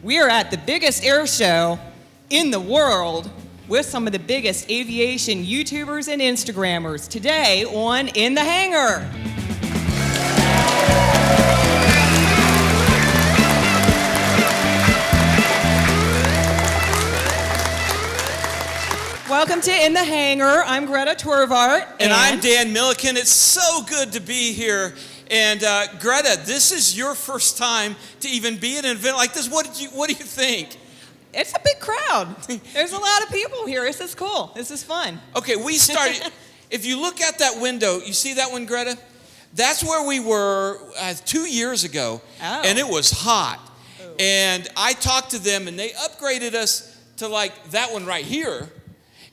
We are at the biggest air show in the world with some of the biggest aviation YouTubers and Instagrammers today on In the Hangar. Welcome to In the Hangar. I'm Gretta Thorwarth. And I'm Dan Millican. It's so good to be here. And Gretta, this is your first time to even be at an event like this. What do you think? It's a big crowd. There's a lot of people here. This is cool. This is fun. Okay, we started. If you look out that window, you see that one, Gretta? That's where we were 2 years ago, and it was hot. Oh. And I talked to them, and they upgraded us to like that one right here.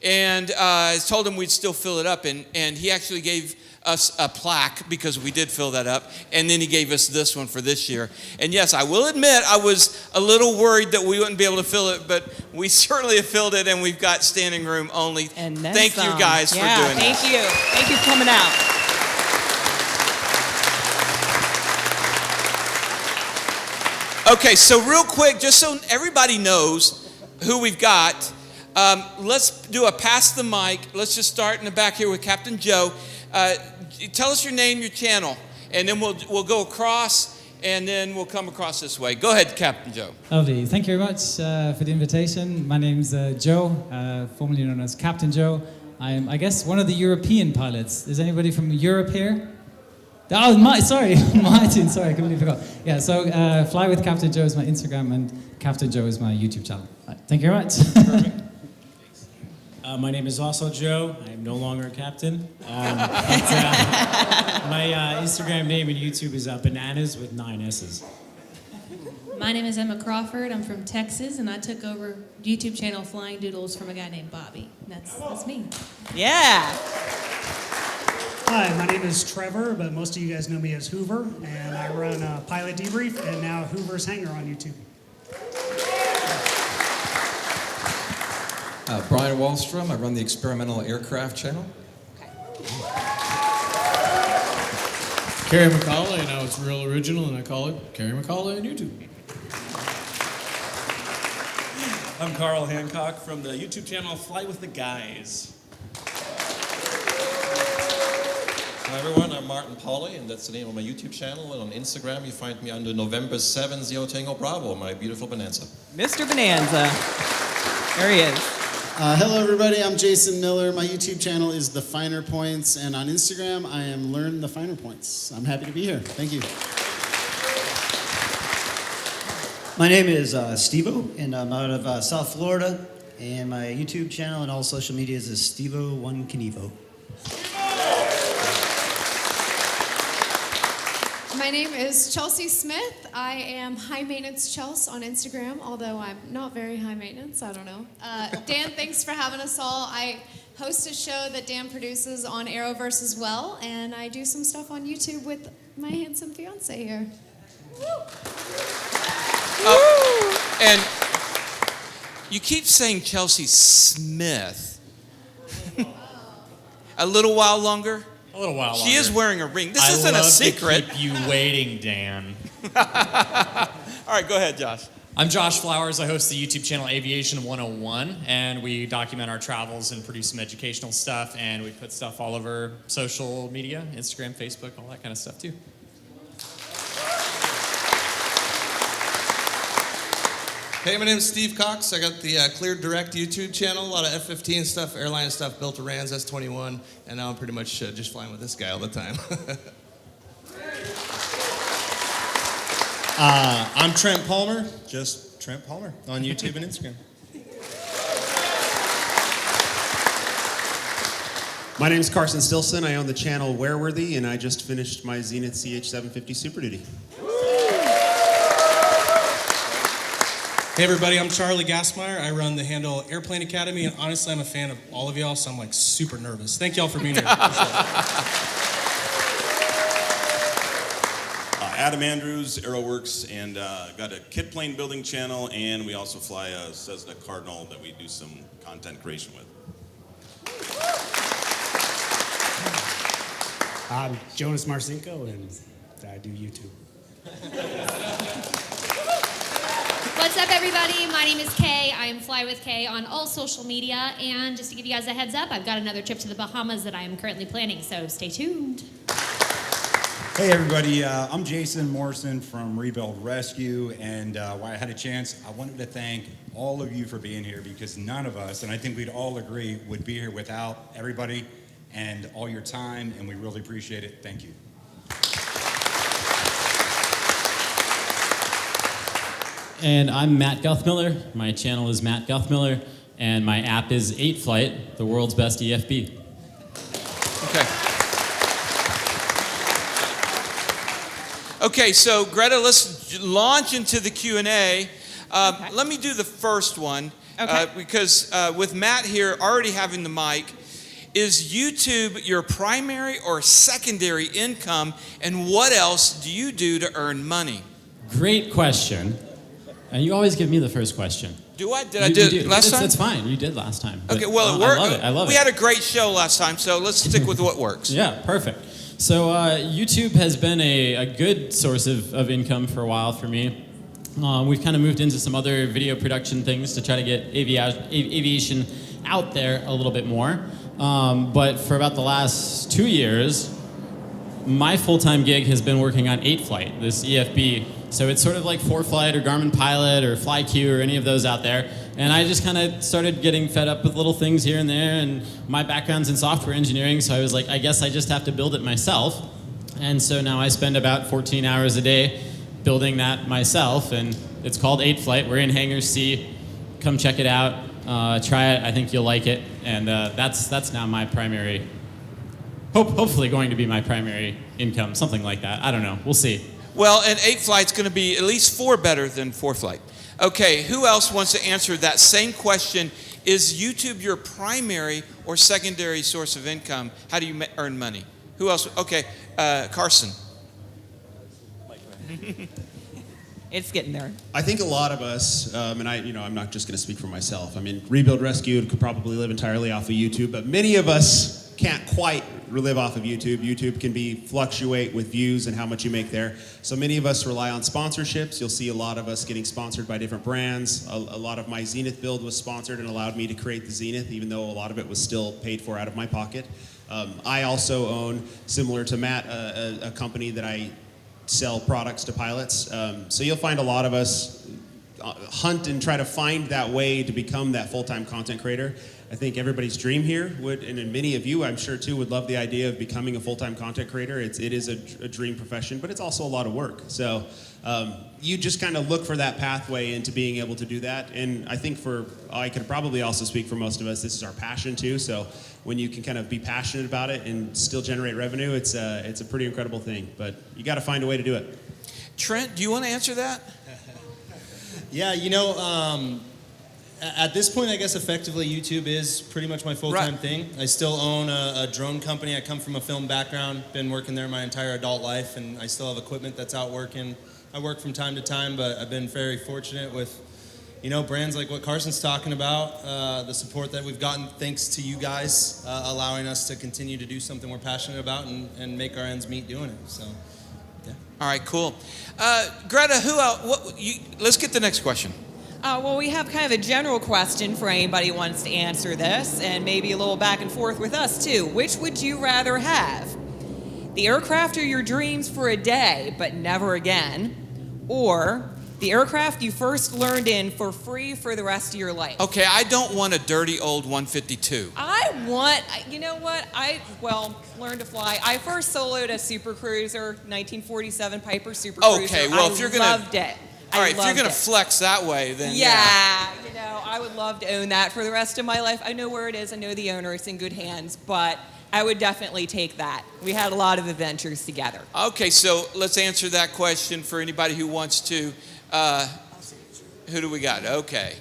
And I told him we'd still fill it up, and he actually gave us a plaque because we did fill that up, and then he gave us this one for this year. And yes, I will admit I was a little worried that we wouldn't be able to fill it, but we certainly have filled it, and we've got standing room only. And then thank you guys for doing that. Thank you. Thank you for coming out. Okay, so real quick, just so everybody knows who we've got, let's do a pass the mic. Let's just start in the back here with Captain Joe. Tell us your name, your channel, and then we'll go across, and then we'll come across this way. Go ahead, Captain Joe. Lovely. Thank you very much for the invitation. My name's Joe, formerly known as Captain Joe. I'm, I guess, one of the European pilots. Is anybody from Europe here? Oh, Martin, sorry, I completely forgot. Yeah, so Fly with Captain Joe is my Instagram, and Captain Joe is my YouTube channel. Right, thank you very much. Perfect. My name is also Joe. I am no longer a captain. My Instagram name and YouTube is Bananas with 9 S's. My name is Emma Crawford. I'm from Texas, and I took over YouTube channel Flying Doodles from a guy named Bobby. That's me. Yeah. Hi, my name is Trevor, but most of you guys know me as Hoover, and I run Pilot Debrief and now Hoover's Hangar on YouTube. Bryan Walstrom, I run the Experimental Aircraft channel. Kerry McCauley, and now it's real original, and I call it Kerry McCauley on YouTube. I'm Carl Hancock from the YouTube channel Fly with the Guys. Hi everyone, I'm Pauly, and that's the name of my YouTube channel. And on Instagram, you find me under November 7 Zero Tango Bravo, my beautiful Bonanza. Mr. Bonanza. There he is. Hello everybody, I'm Jason Miller. My YouTube channel is The Finer Points, and on Instagram I am Learn the Finer Points. I'm happy to be here. Thank you. My name is Steveo, and I'm out of South Florida, and my YouTube channel and all social medias is Steveo1Knievo. My name is Chelsea Smith. I am High Maintenance Chels on Instagram, although I'm not very high maintenance, I don't know. Dan, thanks for having us all. I host a show that Dan produces on Arrowverse as well, and I do some stuff on YouTube with my handsome fiance here. And you keep saying Chelsea Smith. A little while longer? A little while longer. She is wearing a ring. This isn't a secret. I love to keep you waiting, Dan. All right, go ahead, Josh. I'm Josh Flowers. I host the YouTube channel Aviation101, and we document our travels and produce some educational stuff, and we put stuff all over social media, Instagram, Facebook, all that kind of stuff too. Hey, my name's Steve Cox. I got the Clear Direct YouTube channel, a lot of F-15 stuff, airline stuff, built a RANS S21, and now I'm pretty much just flying with this guy all the time. I'm Trent Palmer, just Trent Palmer on YouTube and Instagram. My name's Carson Stilson. I own the channel Wearworthy, and I just finished my Zenith CH-750 Super Duty. Hey everybody, I'm Charlie Gasmire. I run the handle Airplane Academy, and honestly, I'm a fan of all of y'all, so I'm like super nervous. Thank y'all for being here. Adam Andrews, AeroWorks, and got a kit plane building channel, and we also fly a Cessna Cardinal that we do some content creation with. I'm Jonas Marcinko, and I do YouTube. What's What's up, everybody? My name is Kay. I am Fly with Kay on all social media. And just to give you guys a heads up, I've got another trip to the Bahamas that I am currently planning, so stay tuned. Hey everybody, I'm Jason Morrison from Rebuild Rescue, and while I had a chance, I wanted to thank all of you for being here, because none of us, and I think we'd all agree, would be here without everybody and all your time, and we really appreciate it. Thank you. And I'm Matt Guthmiller. My channel is Matt Guthmiller, and my app is 8Flight, the world's best EFB. Okay, so Greta, let's launch into the Q&A. Let me do the first one, because with Matt here already having the mic, is YouTube your primary or secondary income, and what else do you do to earn money? Great question. And you always give me the first question. Do I? Did I do it last time? It's fine. You did last time. Okay, well, it worked. I love it. I love it. We had a great show last time, so let's stick with what works. Yeah, perfect. So YouTube has been a good source of income for a while for me. We've kind of moved into some other video production things to try to get aviation out there a little bit more. But for about the last 2 years, my full-time gig has been working on 8Flight, this EFB. So it's sort of like 4Flight or Garmin Pilot or FlyQ or any of those out there. And I just kind of started getting fed up with little things here and there, and my background's in software engineering, so I was like, I guess I just have to build it myself. And so now I spend about 14 hours a day building that myself, and it's called 8Flight. We're in Hangar C. Come check it out. Try it. I think you'll like it. And that's now my primary, hopefully going to be my primary income, something like that. I don't know. We'll see. Well, and 8Flight's going to be at least 4 better than 4Flight. Okay, who else wants to answer that same question? Is YouTube your primary or secondary source of income? How do you earn money? Who else? Okay, Carson. It's getting there. I think a lot of us, and I'm not just going to speak for myself. I mean, Rebuild Rescue could probably live entirely off of YouTube, but many of us can't quite live off of YouTube. YouTube can fluctuate with views and how much you make there. So many of us rely on sponsorships. You'll see a lot of us getting sponsored by different brands. A lot of my Zenith build was sponsored and allowed me to create the Zenith, even though a lot of it was still paid for out of my pocket. I also own, similar to Matt, a company that I sell products to pilots. So you'll find a lot of us hunt and try to find that way to become that full-time content creator. I think everybody's dream here would, and many of you, I'm sure too, would love the idea of becoming a full-time content creator. It is a dream profession, but it's also a lot of work. So you just kind of look for that pathway into being able to do that. And I think I could probably also speak for most of us, this is our passion too. So when you can kind of be passionate about it and still generate revenue, it's a pretty incredible thing. But you got to find a way to do it. Trent, do you want to answer that? Yeah, at this point, I guess effectively YouTube is pretty much my full-time thing. I still own a drone company. I come from a film background, been working there my entire adult life, and I still have equipment that's out working. I work from time to time, but I've been very fortunate with, brands like what Carson's talking about, the support that we've gotten thanks to you guys, allowing us to continue to do something we're passionate about and make our ends meet doing it. So, yeah. All right, cool. Greta, who else? Let's get the next question. Well, we have kind of a general question for anybody who wants to answer this, and maybe a little back and forth with us too. Which would you rather have? The aircraft of your dreams for a day, but never again, or the aircraft you first learned in for free for the rest of your life? Okay, I don't want a dirty old 152. Learn to fly. I first soloed a Super Cruiser, 1947 Piper Super Cruiser. Okay, well, if you're going to... loved it. All right, if you're going to flex that way, then yeah, I would love to own that for the rest of my life. I know where it is. I know the owner. It's in good hands, but I would definitely take that. We had a lot of adventures together. Okay, so let's answer that question for anybody who wants to. Who do we got? Okay.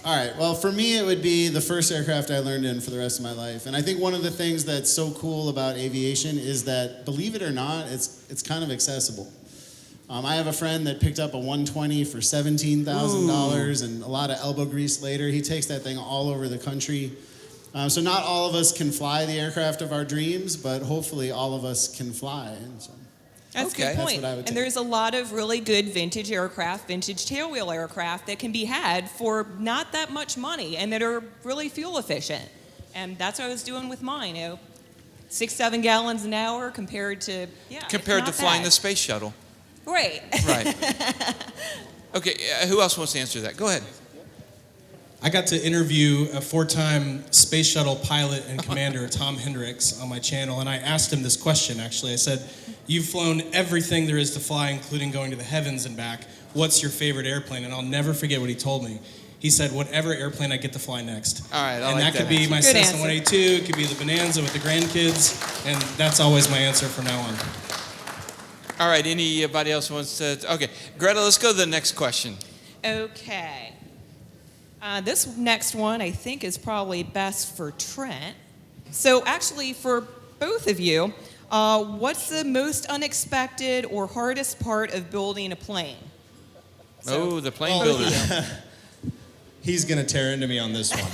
All right, well, for me, it would be the first aircraft I learned in for the rest of my life. And I think one of the things that's so cool about aviation is that, believe it or not, it's kind of accessible. I have a friend that picked up a 120 for $17,000 and a lot of elbow grease later. He takes that thing all over the country. So not all of us can fly the aircraft of our dreams, but hopefully all of us can fly. And so. That's a good point. And there's a lot of really good vintage aircraft, vintage tailwheel aircraft that can be had for not that much money and that are really fuel efficient. And that's what I was doing with mine. 6-7 gallons an hour compared to compared to flying the space shuttle. Right. Right. Okay. Who else wants to answer that? Go ahead. I got to interview a 4-time space shuttle pilot and commander, Tom Hendricks, on my channel, and I asked him this question, actually. I said, you've flown everything there is to fly, including going to the heavens and back. What's your favorite airplane? And I'll never forget what he told me. He said, whatever airplane I get to fly next. All right, and that could be my Cessna 182, it could be the Bonanza with the grandkids, and that's always my answer from now on. All right, anybody else wants to? Okay, Greta, let's go to the next question. Okay. This next one I think is probably best for Trent. So actually for both of you, what's the most unexpected or hardest part of building a plane? The plane builder. He's going to tear into me on this one.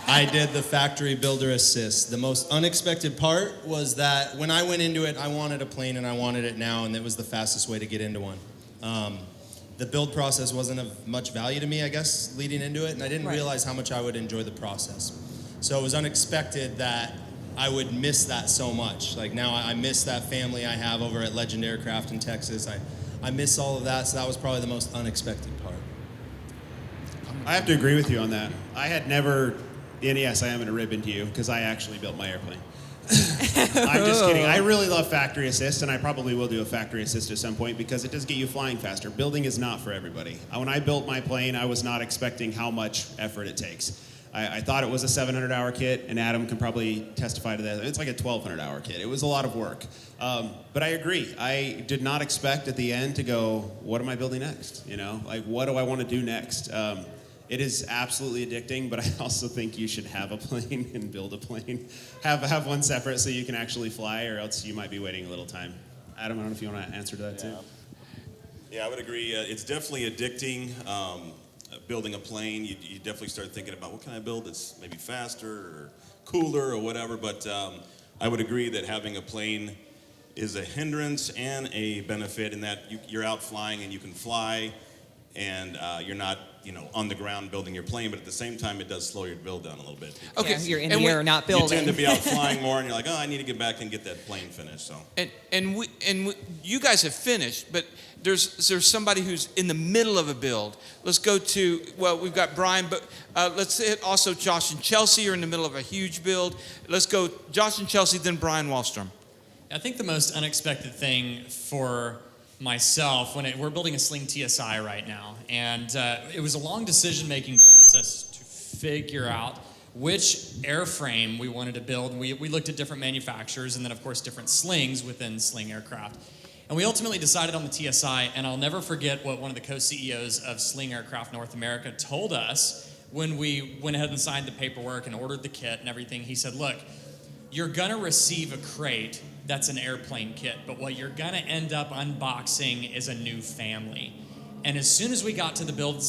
I did the factory builder assist. The most unexpected part was that when I went into it, I wanted a plane and I wanted it now, and it was the fastest way to get into one. The build process wasn't of much value to me, I guess, leading into it, and I didn't realize how much I would enjoy the process. So it was unexpected that I would miss that so much. Like now I miss that family I have over at Legend Aircraft in Texas. I miss all of that, so that was probably the most unexpected part. I have to agree with you on that. I had never, and yes, I am going to rib into you because I actually built my airplane. I'm just kidding. I really love factory assist, and I probably will do a factory assist at some point because it does get you flying faster. Building is not for everybody. When I built my plane, I was not expecting how much effort it takes. I thought it was a 700-hour kit, and Adam can probably testify to that. It's like a 1,200-hour kit. It was a lot of work. But I agree. I did not expect at the end to go, what am I building next? Like, what do I want to do next? It is absolutely addicting, but I also think you should have a plane and build a plane. Have one separate so you can actually fly, or else you might be waiting a little time. Adam, I don't know if you want to answer to that too. Yeah, I would agree. It's definitely addicting. Building a plane, you definitely start thinking about what can I build that's maybe faster or cooler or whatever. But I would agree that having a plane is a hindrance and a benefit in that you're out flying and you can fly, and you're not on the ground building your plane, but at the same time, it does slow your build down a little bit. Okay, yeah, you're in the air, not building. You tend to be out flying more, and you're like, I need to get back and get that plane finished. So. And you guys have finished, but there's somebody who's in the middle of a build. Let's go to, we've got Bryan, but let's hit also Josh and Chelsea are in the middle of a huge build. Let's go Josh and Chelsea, then Bryan Walstrom. I think the most unexpected thing for myself we're building a Sling TSI right now, and it was a long decision-making process to figure out which airframe we wanted to build. We looked at different manufacturers and then, of course, different slings within Sling aircraft. And we ultimately decided on the TSI, and I'll never forget what one of the co-CEOs of Sling Aircraft North America told us when we went ahead and signed the paperwork and ordered the kit and everything. He said, look, you're going to receive a crate that's an airplane kit, but what you're going to end up unboxing is a new family. And as soon as we got to the Build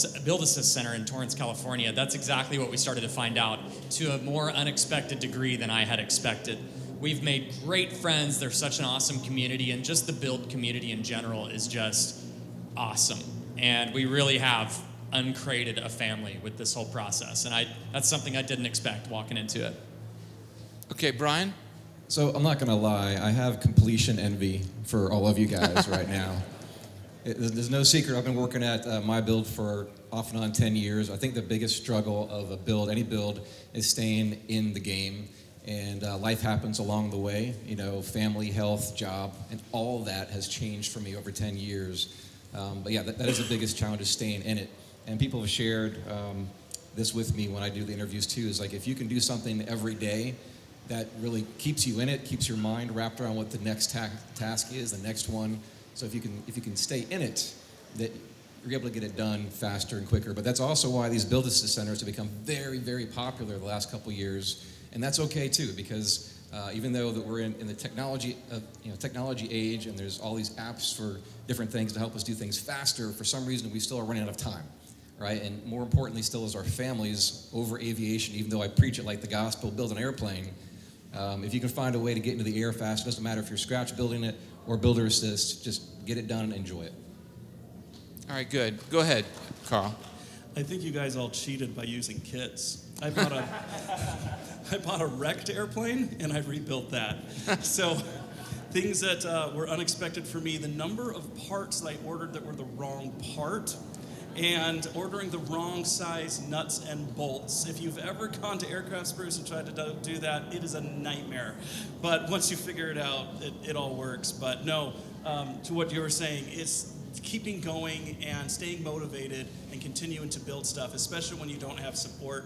Assist Center in Torrance, California, that's exactly what we started to find out to a more unexpected degree than I had expected. We've made great friends. They're such an awesome community, and just the build community in general is just awesome. And we really have uncreated a family with this whole process, and that's something I didn't expect walking into it. Okay, Bryan? So I'm not going to lie, I have completion envy for all of you guys right now. There's no secret, I've been working at my build for off and on 10 years. I think the biggest struggle of a build, any build, is staying in the game. And life happens along the way, family, health, job, and all that has changed for me over 10 years. But yeah, that is the biggest challenge, is staying in it. And people have shared this with me when I do the interviews too, is like if you can do something every day that really keeps you in it, keeps your mind wrapped around what the next task is, the next one. So if you can stay in it, that you're able to get it done faster and quicker. But that's also why these Build Assist Centers have become very, very popular the last couple of years. And that's okay too, because even though that we're in the technology age, and there's all these apps for different things to help us do things faster, for some reason we still are running out of time, right? And more importantly still is our families over aviation. Even though I preach it like the gospel, build an airplane. If you can find a way to get into the air fast, it doesn't matter if you're scratch building it or builder assist. Just get it done and enjoy it. All right, good. Go ahead, Carl. I think you guys all cheated by using kits. I bought a wrecked airplane and I rebuilt that. So things that were unexpected for me, the number of parts that I ordered that were the wrong part, and ordering the wrong size nuts and bolts. If you've ever gone to Aircraft Spruce and tried to do that, it is a nightmare. But once you figure it out, it all works. But no, to what you were saying, it's keeping going and staying motivated and continuing to build stuff, especially when you don't have support.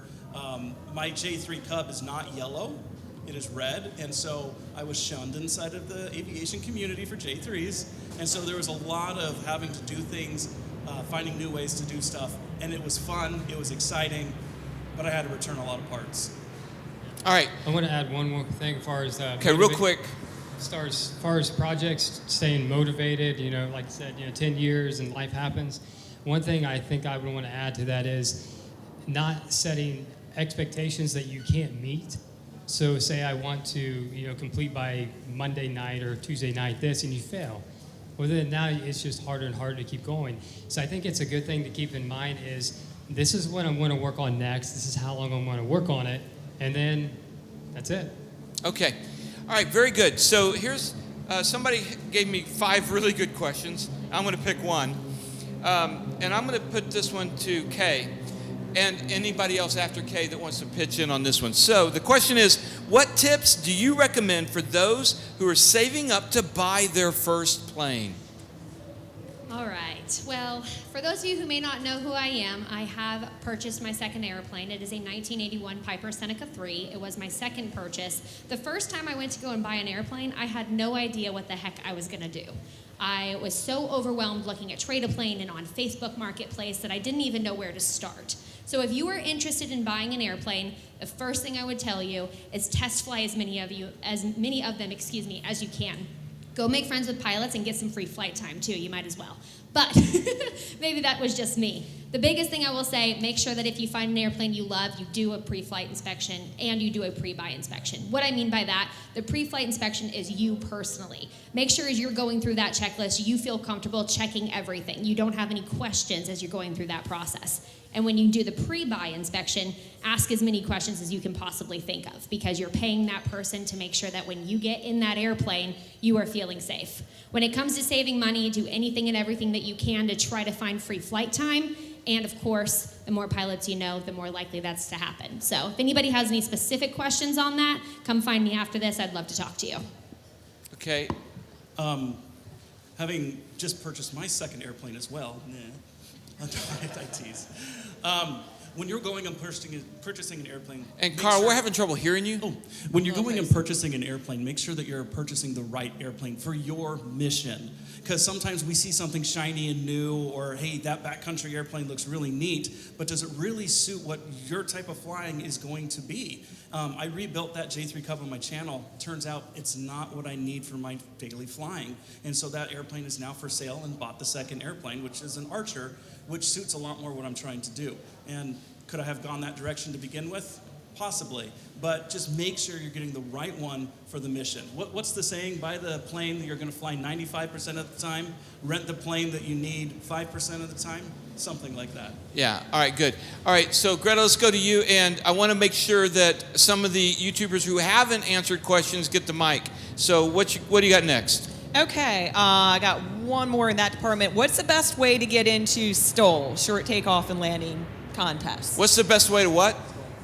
My J3 Cub is not yellow, it is red, and so I was shunned inside of the aviation community for J3s, and so there was a lot of having to do things, finding new ways to do stuff, and it was fun, it was exciting, but I had to return a lot of parts. All right. I want to add one more thing as far as okay, real quick. As far as projects, staying motivated, like I said, 10 years and life happens. One thing I think I would want to add to that is not setting expectations that you can't meet. So say I want to, complete by Monday night or Tuesday night this, and you fail. Well, then now it's just harder and harder to keep going. So I think it's a good thing to keep in mind is this is what I'm going to work on next. This is how long I'm going to work on it. And then that's it. Okay. All right, very good. So here's, somebody gave me 5 really good questions. I'm going to pick one. And I'm going to put this one to Kay. And anybody else after Kay that wants to pitch in on this one. So the question is, what tips do you recommend for those who are saving up to buy their first plane? All right. Well, for those of you who may not know who I am, I have purchased my second airplane. It is a 1981 Piper Seneca 3. It was my second purchase. The first time I went to go and buy an airplane, I had no idea what the heck I was going to do. I was so overwhelmed looking at Trade-A-Plane and on Facebook Marketplace that I didn't even know where to start. So if you are interested in buying an airplane, the first thing I would tell you is test fly as many of them, as you can. Go make friends with pilots and get some free flight time too, you might as well. But maybe that was just me. The biggest thing I will say, make sure that if you find an airplane you love, you do a pre-flight inspection and you do a pre-buy inspection. What I mean by that, the pre-flight inspection is you personally. Make sure as you're going through that checklist, you feel comfortable checking everything. You don't have any questions as you're going through that process. And when you do the pre-buy inspection, ask as many questions as you can possibly think of, because you're paying that person to make sure that when you get in that airplane, you are feeling safe. When it comes to saving money, do anything and everything that you can to try to find free flight time. And of course, the more pilots you know, the more likely that's to happen. So if anybody has any specific questions on that, come find me after this. I'd love to talk to you. Okay. Having just purchased my second airplane as well, I tease. When you're going and purchasing an airplane... And Carl, we're having trouble hearing you. When you're going and purchasing an airplane, make sure that you're purchasing the right airplane for your mission. Because sometimes we see something shiny and new, or hey, that backcountry airplane looks really neat, but does it really suit what your type of flying is going to be? I rebuilt that J3 Cub on my channel. Turns out it's not what I need for my daily flying. And so that airplane is now for sale, and bought the second airplane, which is an Archer, which suits a lot more what I'm trying to do. And could I have gone that direction to begin with? Possibly, but just make sure you're getting the right one for the mission. What's the saying? Buy the plane that you're going to fly 95% of the time, rent the plane that you need 5% of the time, something like that. Yeah, all right, good. All right, so Gretta, let's go to you, and I want to make sure that some of the YouTubers who haven't answered questions get the mic. So what do you got next? Okay, I got one more in that department. What's the best way to get into STOL, short takeoff and landing contests? What's the best way to what?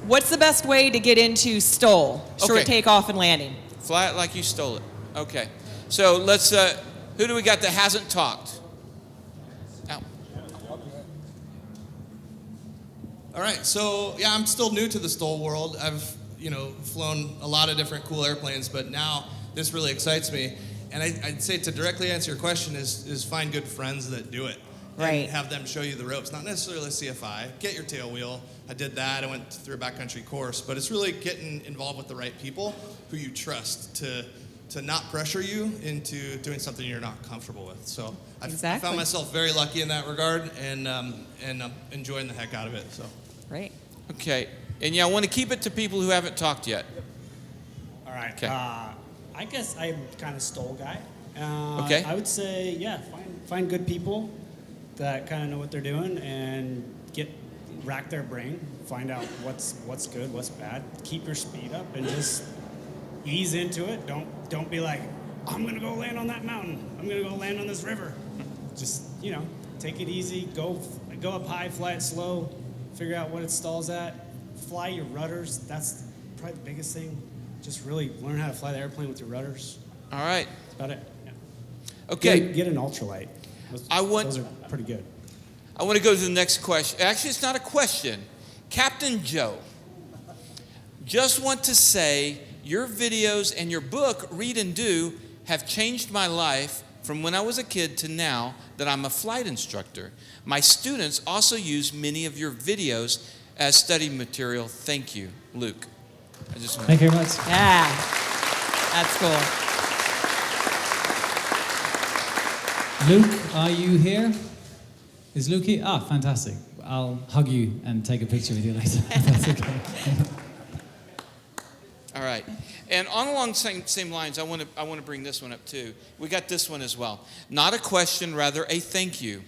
What's the best way to get into STOL, short takeoff and landing? Fly it like you stole it. Okay. So let's, who do we got that hasn't talked? Ow. All right, so yeah, I'm still new to the STOL world. I've, flown a lot of different cool airplanes, but now this really excites me. And I'd say to directly answer your question is find good friends that do it. Right. And have them show you the ropes. Not necessarily CFI. Get your tail wheel. I did that. I went through a backcountry course. But it's really getting involved with the right people who you trust to not pressure you into doing something you're not comfortable with. So I found myself very lucky in that regard, and I'm enjoying the heck out of it. So. Right. Okay. And yeah, I want to keep it to people who haven't talked yet. All right. Okay. I guess I'm kind of STOL guy, Okay. I would say, yeah, find good people that kind of know what they're doing and rack their brain, find out what's good, what's bad. Keep your speed up and just ease into it. Don't be like, I'm gonna go land on that mountain. I'm gonna go land on this river. Just take it easy. Go up high, fly it slow. Figure out what it stalls at. Fly your rudders. That's probably the biggest thing. Just really learn how to fly the airplane with your rudders. All right. That's about it. Yeah. Okay. Get an ultralight. Those are pretty good. I want to go to the next question. Actually, it's not a question. Captain Joe, just want to say your videos and your book, Read and Do, have changed my life from when I was a kid to now that I'm a flight instructor. My students also use many of your videos as study material. Thank you, Luke. Thank you very much. Yeah, that's cool. Luke, are you here? Is Luke here? Ah, fantastic. I'll hug you and take a picture with you later. That's okay. All right. And on along the same lines, I want to bring this one up too. We got this one as well. Not a question, rather a thank you.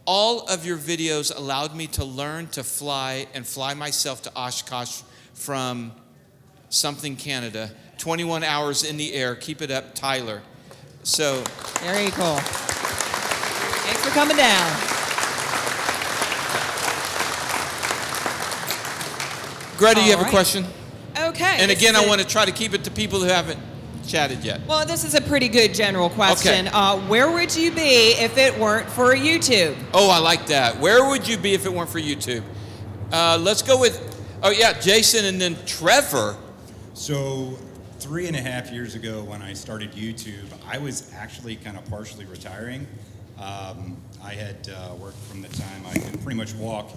All of your videos allowed me to learn to fly and fly myself to Oshkosh from something Canada. 21 hours in the air. Keep it up, Tyler. So very cool. Thanks for coming down. Greta, you have a question? Okay. And again, I want to try to keep it to people who haven't chatted yet. Well, this is a pretty good general question. Okay. Where would you be if it weren't for YouTube? Oh, I like that. Where would you be if it weren't for YouTube? Let's go with, Jason and then Trevor. So 3.5 years ago when I started YouTube, I was actually kind of partially retiring. I had worked from the time I could pretty much walk,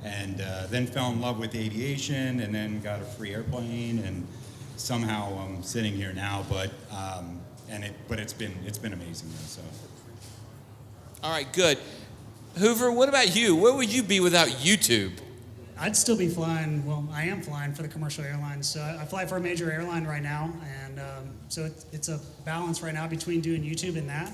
and then fell in love with aviation, and then got a free airplane, and somehow I'm sitting here now. But it's been amazing. So. All right, good. Hoover, what about you? Where would you be without YouTube? I'd still be flying. Well, I am flying for the commercial airlines. So I fly for a major airline right now, and so it's a balance right now between doing YouTube and that.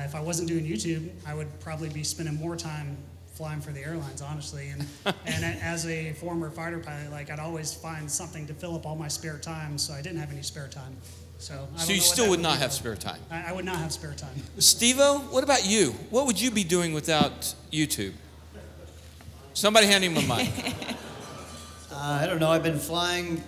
If I wasn't doing YouTube, I would probably be spending more time flying for the airlines, honestly. And as a former fighter pilot, I'd always find something to fill up all my spare time, so I didn't have any spare time. So you still would not have spare time? I would not have spare time. Steveo, what about you? What would you be doing without YouTube? Somebody hand him a mic. I don't know. I've been flying.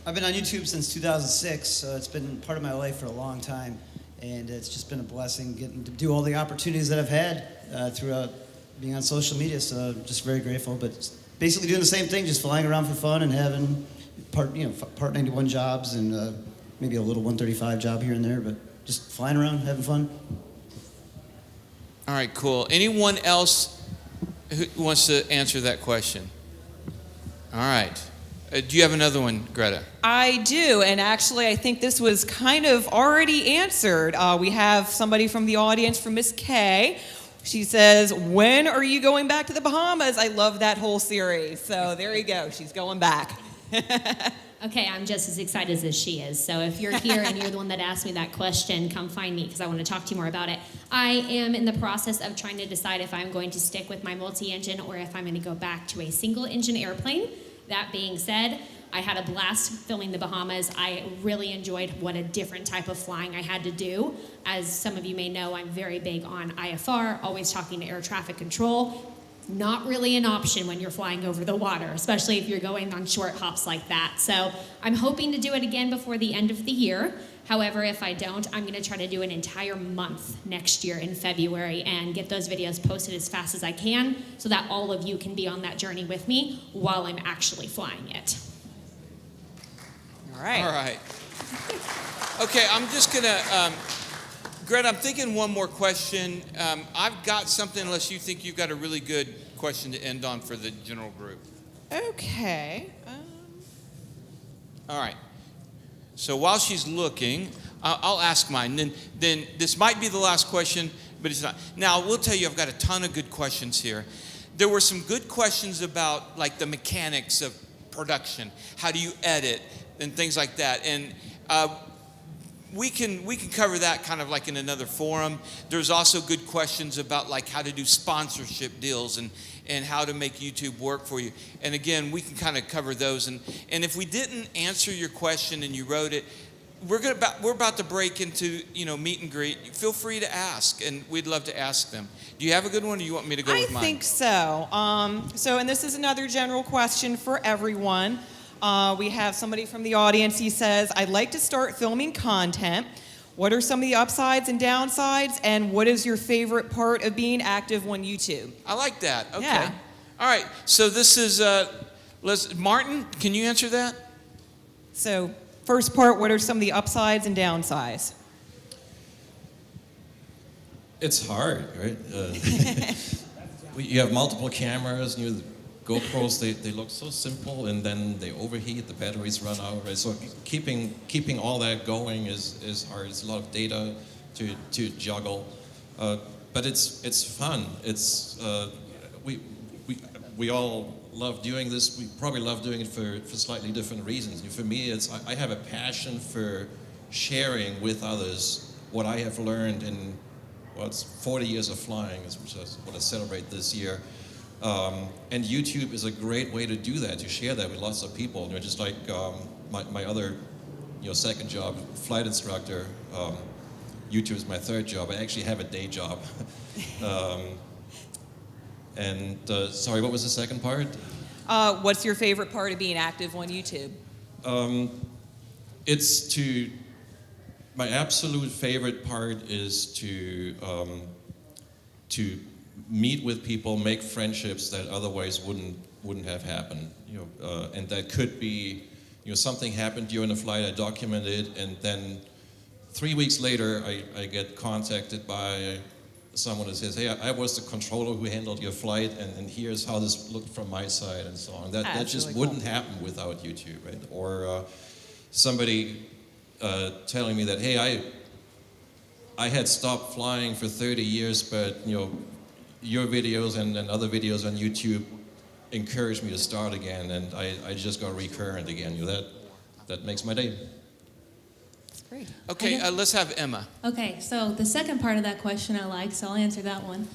I've been on YouTube since 2006, so it's been part of my life for a long time. And it's just been a blessing getting to do all the opportunities that I've had throughout being on social media. So I'm just very grateful. But basically doing the same thing, just flying around for fun and having Part 91 jobs and maybe a little 135 job here and there, but just flying around, having fun. All right, cool. Anyone else who wants to answer that question? All right. Do you have another one, Greta? I do, and actually I think this was kind of already answered. We have somebody from the audience, from Miss K. She says, when are you going back to the Bahamas? I love that whole series. So there you go. She's going back. Okay, I'm just as excited as she is. So if you're here and you're the one that asked me that question, come find me because I want to talk to you more about it. I am in the process of trying to decide if I'm going to stick with my multi-engine or if I'm going to go back to a single-engine airplane. That being said, I had a blast filming the Bahamas. I really enjoyed what a different type of flying I had to do. As some of you may know, I'm very big on IFR, always talking to air traffic control. Not really an option when you're flying over the water, especially if you're going on short hops like that. So I'm hoping to do it again before the end of the year. However, if I don't, I'm going to try to do an entire month next year in February and get those videos posted as fast as I can so that all of you can be on that journey with me while I'm actually flying it. All right. All right. Okay, I'm just going to, Greta, I'm thinking one more question. I've got something unless you think you've got a really good question to end on for the general group. Okay. All right. So while she's looking, I'll ask mine. Then this might be the last question, but it's not. Now, we'll tell you I've got a ton of good questions here. There were some good questions about like the mechanics of production. How do you edit and things like that? And we can cover that kind of like in another forum. There's also good questions about like how to do sponsorship deals and how to make YouTube work for you. And again, we can kind of cover those. And if we didn't answer your question and you wrote it, we're about to break into meet and greet. Feel free to ask, and we'd love to ask them. Do you have a good one, or you want me to go with mine? I think so. And this is another general question for everyone. We have somebody from the audience. He says, "I'd like to start filming content. What are some of the upsides and downsides, and what is your favorite part of being active on YouTube?" I like that. Okay. Yeah. All right. So this is Martin. Can you answer that? So, first part, what are some of the upsides and downsides? It's hard, right? You have multiple cameras, and the GoPros, they look so simple, and then they overheat, the batteries run out, right? So keeping all that going is hard. It's a lot of data to juggle, but it's fun. It's we all love doing this. We probably love doing it for slightly different reasons. For me, I have a passion for sharing with others what I have learned in, it's 40 years of flying, which I want to celebrate this year. And YouTube is a great way to do that, to share that with lots of people. Just like my other, second job, flight instructor. YouTube is my third job. I actually have a day job. Sorry, what was the second part? What's your favorite part of being active on YouTube? My absolute favorite part is to meet with people, make friendships that otherwise wouldn't have happened. And that could be, something happened during a flight, I document it, and then 3 weeks later, I get contacted by someone who says, "Hey, I was the controller who handled your flight, and here's how this looked from my side," and so on. That just really wouldn't happen without YouTube, right? Or somebody telling me that, "Hey, I had stopped flying for 30 years, but your videos and other videos on YouTube encouraged me to start again, and I just got recurrent again." That makes my day. Great. Okay, let's have Emma. Okay, so the second part of that question I like, so I'll answer that one.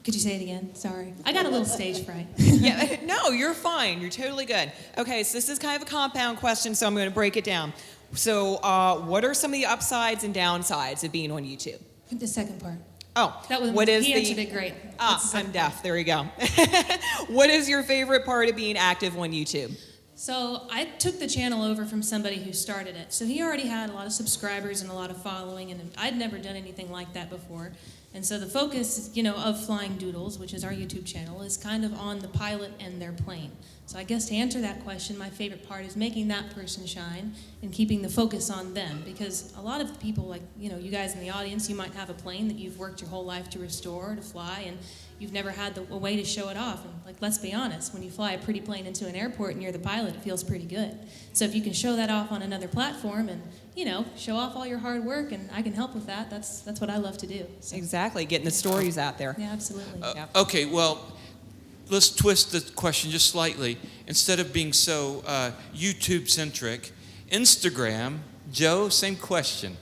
Could you say it again? Sorry. I got a little stage fright. Yeah, no, you're fine. You're totally good. Okay, so this is kind of a compound question, so I'm going to break it down. So what are some of the upsides and downsides of being on YouTube? The second part. Oh, he answered it great. I'm deaf. There you go. What is your favorite part of being active on YouTube? So I took the channel over from somebody who started it. So he already had a lot of subscribers and a lot of following, and I'd never done anything like that before. And so the focus, of Flying Doodles, which is our YouTube channel, is kind of on the pilot and their plane. So I guess to answer that question, my favorite part is making that person shine and keeping the focus on them. Because a lot of people, like, you guys in the audience, you might have a plane that you've worked your whole life to restore, to fly, and you've never had a way to show it off. And let's be honest, when you fly a pretty plane into an airport and you're the pilot, it feels pretty good. So if you can show that off on another platform and, show off all your hard work, and I can help with that, that's what I love to do. So. Exactly, getting the stories out there. Yeah, absolutely. Okay, well, let's twist the question just slightly. Instead of being so YouTube-centric, Instagram, Joe, same question.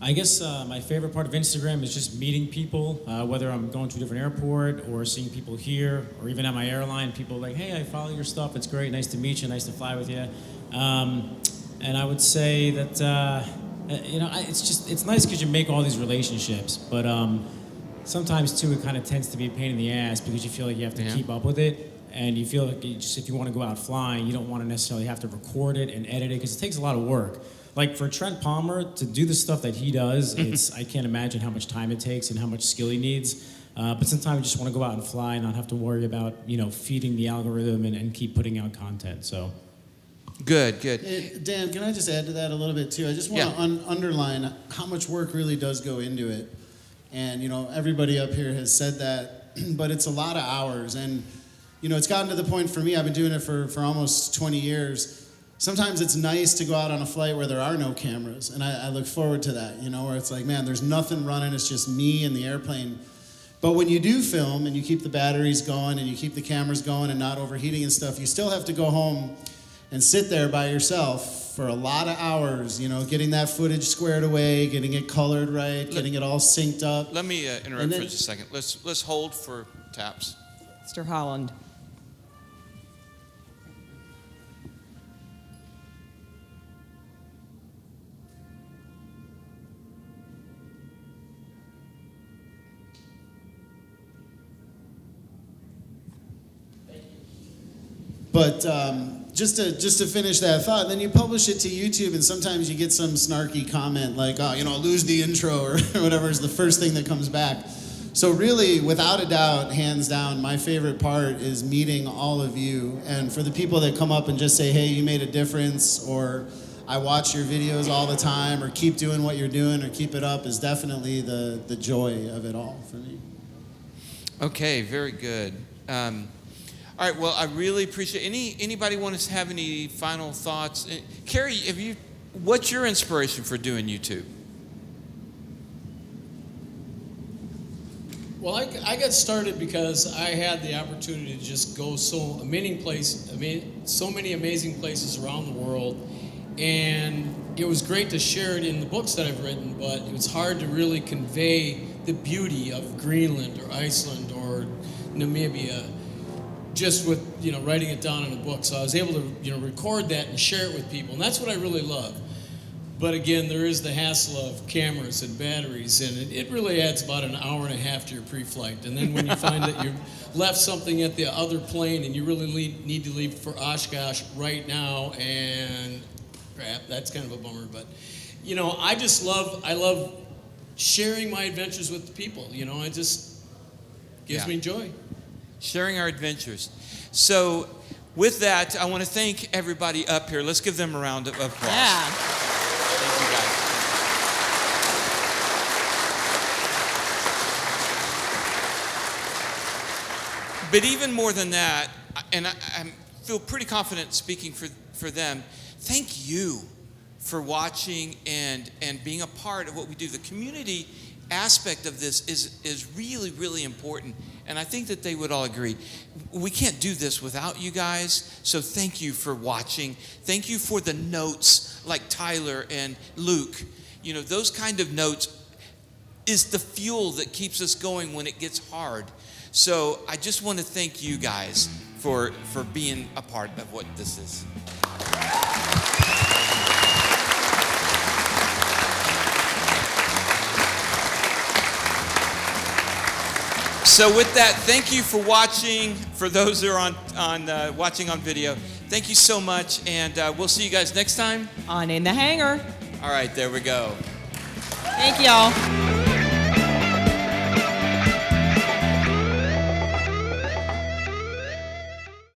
I guess my favorite part of Instagram is just meeting people, whether I'm going to a different airport or seeing people here, or even at my airline, people are like, "Hey, I follow your stuff, it's great, nice to meet you, nice to fly with you." And I would say that, it's nice because you make all these relationships, but sometimes too it kind of tends to be a pain in the ass because you feel like you have to keep up with it, and you feel like if you want to go out flying, you don't want to necessarily have to record it and edit it because it takes a lot of work. Like for Trent Palmer to do the stuff that he does, I can't imagine how much time it takes and how much skill he needs. But sometimes you just want to go out and fly and not have to worry about feeding the algorithm and keep putting out content. So. Good. Dan, can I just add to that a little bit too? I just want to underline how much work really does go into it. And everybody up here has said that, but it's a lot of hours. And it's gotten to the point for me, I've been doing it for almost 20 years. Sometimes it's nice to go out on a flight where there are no cameras, and I look forward to that, where it's like, man, there's nothing running, it's just me and the airplane. But when you do film and you keep the batteries going and you keep the cameras going and not overheating and stuff, you still have to go home and sit there by yourself for a lot of hours, you know, getting that footage squared away, getting it colored right, getting it all synced up. Let me interrupt for just a second. Let's hold for taps. Mr. Holland. But just to finish that thought, then you publish it to YouTube, and sometimes you get some snarky comment like, oh, you know, lose the intro or whatever is the first thing that comes back. So really, without a doubt, hands down, my favorite part is meeting all of you. And for the people that come up and just say, hey, you made a difference, or I watch your videos all the time, or keep doing what you're doing, or keep it up, is definitely the joy of it all for me. Okay, very good. All right, well, I really appreciate anybody want to have any final thoughts? Kerry, what's your inspiration for doing YouTube? Well, I got started because I had the opportunity to just go so many amazing places around the world, and it was great to share it in the books that I've written, but it was hard to really convey the beauty of Greenland or Iceland or Namibia just with, you know, writing it down in a book. So I was able to, you know, record that and share it with people, and that's what I really love. But again, there is the hassle of cameras and batteries, and it really adds about an hour and a half to your pre-flight. And then when you find that you've left something at the other plane and you really need to leave for Oshkosh right now, and crap, that's kind of a bummer. But, you know, I love sharing my adventures with the people. You know, it just gives me joy. Sharing our adventures. So with that, I want to thank everybody up here. Let's give them a round of applause. Yeah. Thank you, guys. But even more than that, and I feel pretty confident speaking for them, thank you for watching and being a part of what we do. The community aspect of this is really, really important. And I think that they would all agree. We can't do this without you guys. So thank you for watching. Thank you for the notes like Tyler and Luke. You know, those kind of notes is the fuel that keeps us going when it gets hard. So I just want to thank you guys for being a part of what this is. So with that, thank you for watching. For those who are on watching on video, thank you so much, and we'll see you guys next time on In the Hangar. All right, there we go. Thank y'all.